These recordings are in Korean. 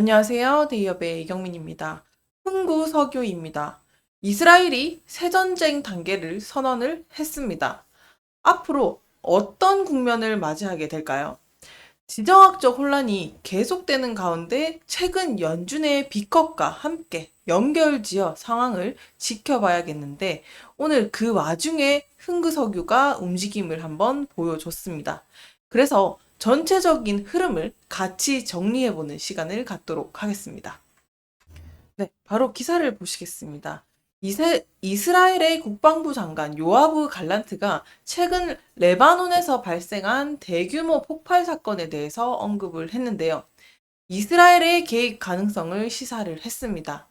안녕하세요. 대기업의 이경민입니다. 흥구석유입니다. 이스라엘이 새전쟁 단계를 선언을 했습니다. 앞으로 어떤 국면을 맞이하게 될까요? 지정학적 혼란이 계속되는 가운데 최근 연준의 비컷과 함께 연결지어 상황을 지켜봐야겠는데 오늘 그 와중에 흥구석유가 움직임을 한번 보여줬습니다. 그래서 전체적인 흐름을 같이 정리해보는 시간을 갖도록 하겠습니다. 네, 바로 기사를 보시겠습니다. 이스라엘의 국방부 장관 요아브 갈란트가 최근 레바논에서 발생한 대규모 폭발 사건에 대해서 언급을 했는데요. 이스라엘의 개입 가능성을 시사를 했습니다.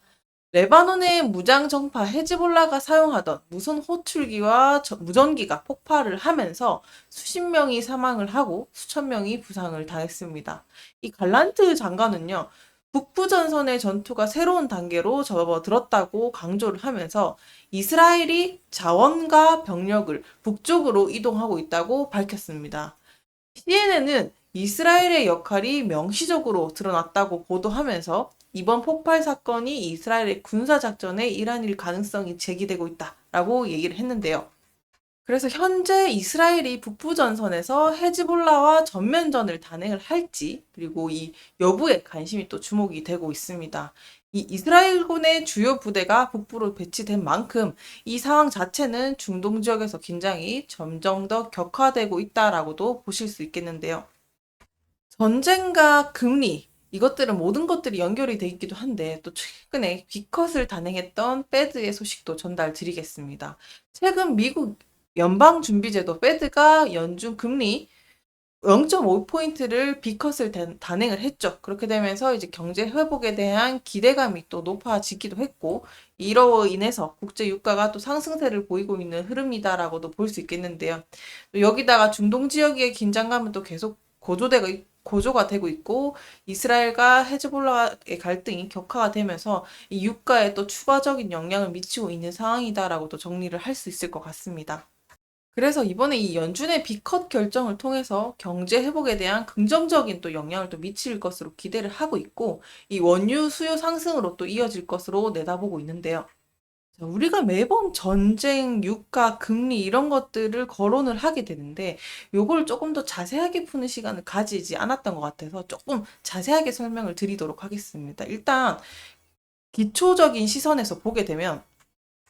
레바논의 무장 정파 헤즈볼라가 사용하던 무선 호출기와 무전기가 폭발을 하면서 수십 명이 사망을 하고 수천 명이 부상을 당했습니다. 이 갈란트 장관은요, 북부전선의 전투가 새로운 단계로 접어들었다고 강조를 하면서 이스라엘이 자원과 병력을 북쪽으로 이동하고 있다고 밝혔습니다. CNN은 이스라엘의 역할이 명시적으로 드러났다고 보도하면서 이번 폭발 사건이 이스라엘의 군사작전의 일환일 가능성이 제기되고 있다라고 얘기를 했는데요. 그래서 현재 이스라엘이 북부전선에서 헤즈볼라와 전면전을 단행을 할지, 그리고 이 여부에 관심이 또 주목이 되고 있습니다. 이 이스라엘군의 주요 부대가 북부로 배치된 만큼 이 상황 자체는 중동 지역에서 긴장이 점점 더 격화되고 있다라고도 보실 수 있겠는데요. 전쟁과 금리, 이것들은 모든 것들이 연결이 돼 있기도 한데 또 최근에 기컷을 단행했던 페드의 소식도 전달 드리겠습니다. 최근 미국 연방준비제도 페드가 연준 금리 0.5포인트를 비컷을 단행을 했죠. 그렇게 되면서 이제 경제 회복에 대한 기대감이 또 높아지기도 했고, 이로 인해서 국제 유가가 또 상승세를 보이고 있는 흐름이다라고도 볼 수 있겠는데요. 또 여기다가 중동 지역의 긴장감은 또 계속 고조가 되고 있고, 이스라엘과 헤즈볼라의 갈등이 격화가 되면서 이 유가에 또 추가적인 영향을 미치고 있는 상황이다라고도 정리를 할 수 있을 것 같습니다. 그래서 이번에 이 연준의 비컷 결정을 통해서 경제 회복에 대한 긍정적인 또 영향을 또 미칠 것으로 기대를 하고 있고, 이 원유 수요 상승으로 또 이어질 것으로 내다보고 있는데요. 자, 우리가 매번 전쟁, 유가, 금리 이런 것들을 거론을 하게 되는데 요걸 조금 더 자세하게 푸는 시간을 가지지 않았던 것 같아서 조금 자세하게 설명을 드리도록 하겠습니다. 일단 기초적인 시선에서 보게 되면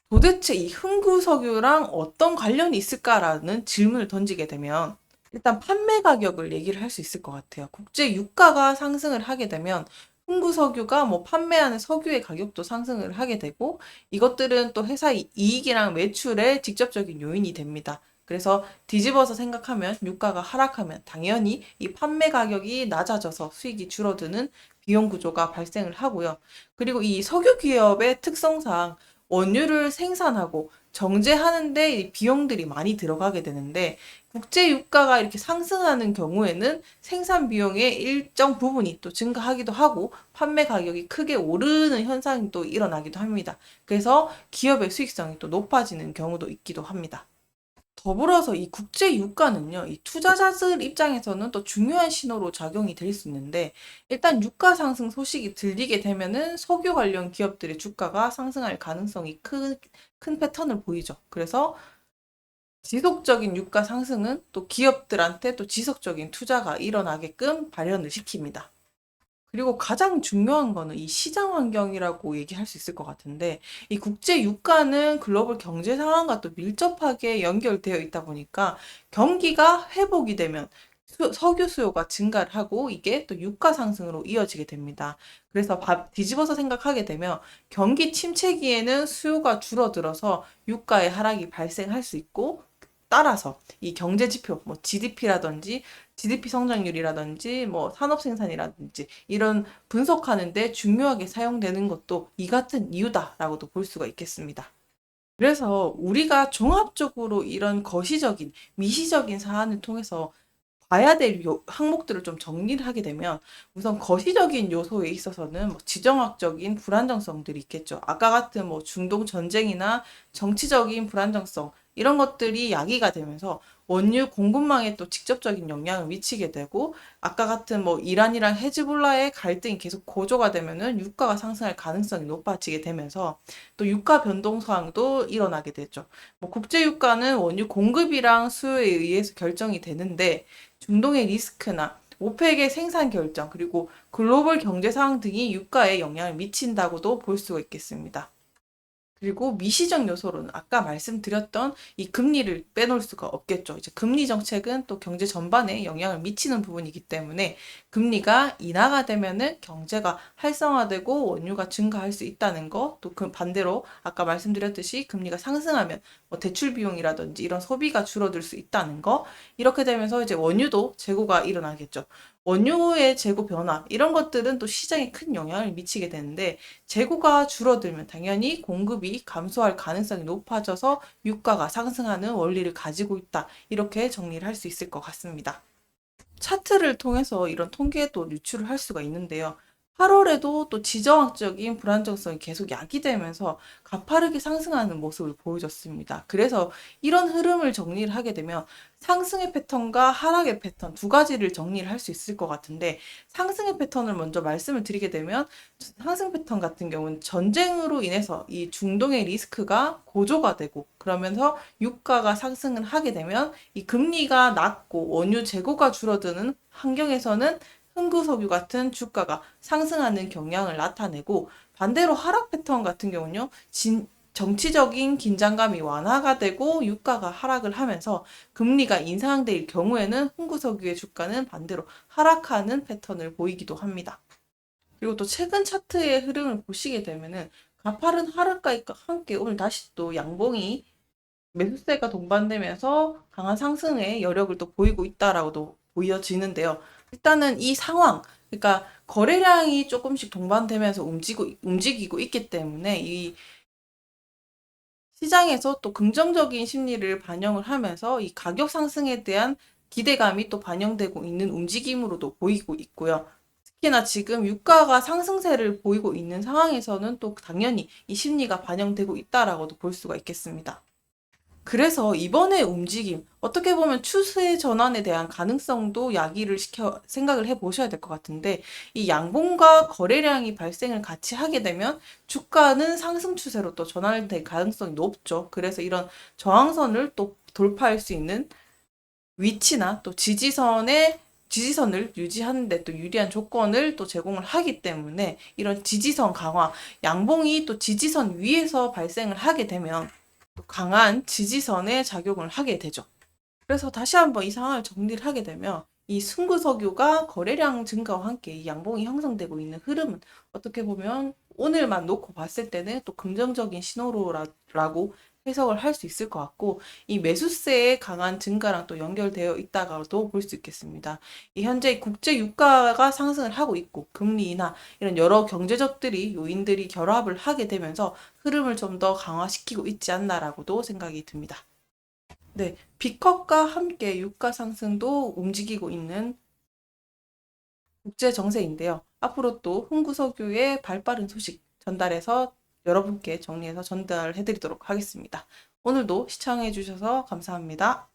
도대체 이 흥구석유랑 어떤 관련이 있을까라는 질문을 던지게 되면 일단 판매 가격을 얘기를 할 수 있을 것 같아요. 국제 유가가 상승을 하게 되면 흥구석유가 뭐 판매하는 석유의 가격도 상승을 하게 되고 이것들은 또 회사 이익이랑 매출의 직접적인 요인이 됩니다. 그래서 뒤집어서 생각하면 유가가 하락하면 당연히 이 판매 가격이 낮아져서 수익이 줄어드는 비용 구조가 발생을 하고요. 그리고 이 석유 기업의 특성상 원유를 생산하고 정제하는데 이 비용들이 많이 들어가게 되는데 국제 유가가 이렇게 상승하는 경우에는 생산 비용의 일정 부분이 또 증가하기도 하고 판매 가격이 크게 오르는 현상이 또 일어나기도 합니다. 그래서 기업의 수익성이 또 높아지는 경우도 있기도 합니다. 더불어서 이 국제 유가는요, 이 투자자들 입장에서는 또 중요한 신호로 작용이 될 수 있는데, 일단 유가 상승 소식이 들리게 되면은 석유 관련 기업들의 주가가 상승할 가능성이 큰 패턴을 보이죠. 그래서 지속적인 유가 상승은 또 기업들한테 또 지속적인 투자가 일어나게끔 발현을 시킵니다. 그리고 가장 중요한 거는 이 시장 환경이라고 얘기할 수 있을 것 같은데, 이 국제 유가는 글로벌 경제 상황과 또 밀접하게 연결되어 있다 보니까 경기가 회복이 되면 석유 수요가 증가를 하고 이게 또 유가 상승으로 이어지게 됩니다. 그래서 뒤집어서 생각하게 되면 경기 침체기에는 수요가 줄어들어서 유가의 하락이 발생할 수 있고 따라서 이 경제 지표, 뭐 GDP라든지 GDP 성장률이라든지 뭐 산업 생산이라든지 이런 분석하는데 중요하게 사용되는 것도 이 같은 이유다라고도 볼 수가 있겠습니다. 그래서 우리가 종합적으로 이런 거시적인, 미시적인 사안을 통해서 봐야 될 항목들을 좀 정리를 하게 되면 우선 거시적인 요소에 있어서는 뭐 지정학적인 불안정성들이 있겠죠. 아까 같은 뭐 중동 전쟁이나 정치적인 불안정성 이런 것들이 야기가 되면서 원유 공급망에 또 직접적인 영향을 미치게 되고 아까 같은 뭐 이란이랑 헤즈볼라의 갈등이 계속 고조가 되면은 유가가 상승할 가능성이 높아지게 되면서 또 유가 변동성도 일어나게 되죠. 뭐 국제 유가는 원유 공급이랑 수요에 의해서 결정이 되는데 중동의 리스크나 오펙의 생산 결정 그리고 글로벌 경제 상황 등이 유가에 영향을 미친다고도 볼 수가 있겠습니다. 그리고 미시적 요소로는 아까 말씀드렸던 이 금리를 빼놓을 수가 없겠죠. 이제 금리 정책은 또 경제 전반에 영향을 미치는 부분이기 때문에 금리가 인하가 되면은 경제가 활성화되고 원유가 증가할 수 있다는 거, 또 그 반대로 아까 말씀드렸듯이 금리가 상승하면 뭐 대출 비용이라든지 이런 소비가 줄어들 수 있다는 거, 이렇게 되면서 이제 원유도 재고가 일어나겠죠. 원유의 재고 변화, 이런 것들은 또 시장에 큰 영향을 미치게 되는데 재고가 줄어들면 당연히 공급이 감소할 가능성이 높아져서 유가가 상승하는 원리를 가지고 있다. 이렇게 정리를 할 수 있을 것 같습니다. 차트를 통해서 이런 통계도 유출을 할 수가 있는데요. 8월에도 또 지정학적인 불안정성이 계속 야기되면서 가파르게 상승하는 모습을 보여줬습니다. 그래서 이런 흐름을 정리를 하게 되면 상승의 패턴과 하락의 패턴 두 가지를 정리를 할 수 있을 것 같은데 상승의 패턴을 먼저 말씀을 드리게 되면 상승 패턴 같은 경우는 전쟁으로 인해서 이 중동의 리스크가 고조가 되고 그러면서 유가가 상승을 하게 되면 이 금리가 낮고 원유 재고가 줄어드는 환경에서는 흥구석유 같은 주가가 상승하는 경향을 나타내고 반대로 하락 패턴 같은 경우는요. 정치적인 긴장감이 완화가 되고 유가가 하락을 하면서 금리가 인상될 경우에는 흥구석유의 주가는 반대로 하락하는 패턴을 보이기도 합니다. 그리고 또 최근 차트의 흐름을 보시게 되면은 가파른 하락과 함께 오늘 다시 또 양봉이 매수세가 동반되면서 강한 상승의 여력을 또 보이고 있다라고도 보여지는데요. 일단은 이 상황, 그러니까 거래량이 조금씩 동반되면서 움직이고 있기 때문에 이 시장에서 또 긍정적인 심리를 반영을 하면서 이 가격 상승에 대한 기대감이 또 반영되고 있는 움직임으로도 보이고 있고요. 특히나 지금 유가가 상승세를 보이고 있는 상황에서는 또 당연히 이 심리가 반영되고 있다라고도 볼 수가 있겠습니다. 그래서 이번의 움직임, 어떻게 보면 추세 전환에 대한 가능성도 야기를 생각을 해 보셔야 될 것 같은데, 이 양봉과 거래량이 발생을 같이 하게 되면 주가는 상승 추세로 또 전환될 가능성이 높죠. 그래서 이런 저항선을 또 돌파할 수 있는 위치나 또 지지선을 유지하는 데 또 유리한 조건을 또 제공을 하기 때문에 이런 지지선 강화, 양봉이 또 지지선 위에서 발생을 하게 되면 강한 지지선에 작용을 하게 되죠. 그래서 다시 한번 이 상황을 정리를 하게 되면 이 승부석유가 거래량 증가와 함께 이 양봉이 형성되고 있는 흐름은 어떻게 보면 오늘만 놓고 봤을 때는 또 긍정적인 신호로라고 해석을 할 수 있을 것 같고 이 매수세의 강한 증가랑 또 연결되어 있다가도 볼 수 있겠습니다. 이 현재 국제 유가가 상승을 하고 있고 금리 인하 이런 여러 경제적들이 요인들이 결합을 하게 되면서 흐름을 좀 더 강화시키고 있지 않나라고도 생각이 듭니다. 네, 비컷과 함께 유가 상승도 움직이고 있는 국제 정세인데요. 앞으로 또 흥구석유의 발빠른 소식 전달해서 여러분께 정리해서 전달해 드리도록 하겠습니다. 오늘도 시청해 주셔서 감사합니다.